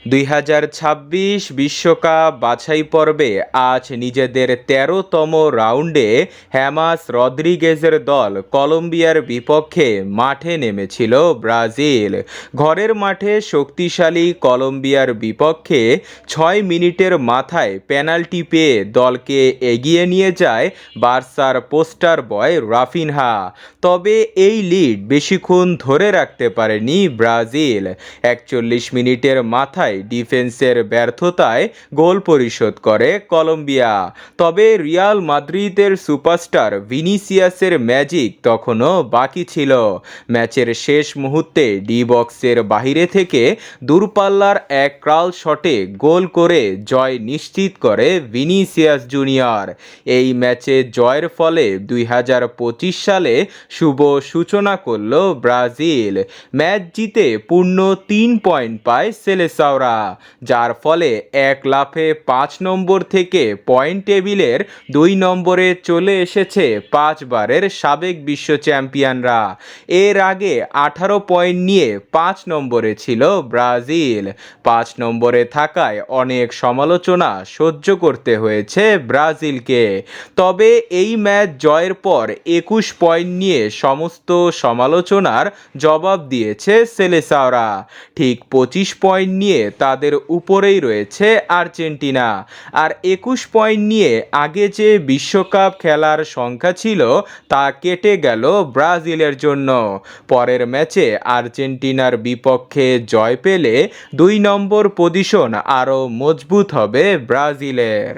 2026 বিশ্বকাপ বাছাই পর্বে আজ নিজেদের 13তম রাউন্ডে হেমাস রদ্রিগেজের দল কলম্বিয়ার বিপক্ষে মাঠে নেমেছিল ব্রাজিল। ঘরের মাঠে শক্তিশালী কলম্বিয়ার বিপক্ষে 6 মিনিটের মাথায় পেনাল্টি পেয়ে দলকে এগিয়ে নিয়ে যায় বার্সার পোস্টার বয় রাফিনহা। তবে এই লিড বেশিক্ষণ ধরে রাখতে পারেনি ব্রাজিল। 41 মিনিটের মাথায় ডিফেন্সের ব্যর্থতায় গোল পরিশোধ করে কলম্বিয়া। তবে রিয়াল মাদ্রিদের সুপারস্টার ভিনিসিয়াসের ম্যাজিক তখনও বাকি ছিল। ম্যাচের শেষ মুহূর্তে ডি বক্সের বাহিরে থেকে দূরপাল্লার এক ক্রাল শটে গোল করে জয় নিশ্চিত করে ভিনিসিয়াস জুনিয়র। এই ম্যাচে জয়ের ফলে 2025 সালে শুভ সূচনা করল ব্রাজিল। ম্যাচ জিতে পূর্ণ 3 পয়েন্ট পায় সেলেসাওরা, যার ফলে এক লাফে 5 নম্বর থেকে পয়েন্ট টেবিলের 2 নম্বরে চলে এসেছে 5 বারের সাবেক বিশ্ব চ্যাম্পিয়নরা। এর আগে 18 পয়েন্ট নিয়ে 5 নম্বরে ছিল ব্রাজিল। 5 নম্বরে থাকায় অনেক সমালোচনা সহ্য করতে হয়েছে ব্রাজিলকে। তবে এই ম্যাচ জয়ের পর 21 পয়েন্ট নিয়ে সমস্ত সমালোচনার জবাব দিয়েছে সেলেসাওরা। ঠিক 25 পয়েন্ট নিয়ে তাদের উপরেই রয়েছে আর্জেন্টিনা। আর 21 পয়েন্ট নিয়ে আগে যে বিশ্বকাপ খেলার সংখ্যা ছিল তা কেটে গেল ব্রাজিলের জন্য। পরের ম্যাচে আর্জেন্টিনার বিপক্ষে জয় পেলে 2 নম্বর পজিশন আরও মজবুত হবে ব্রাজিলের।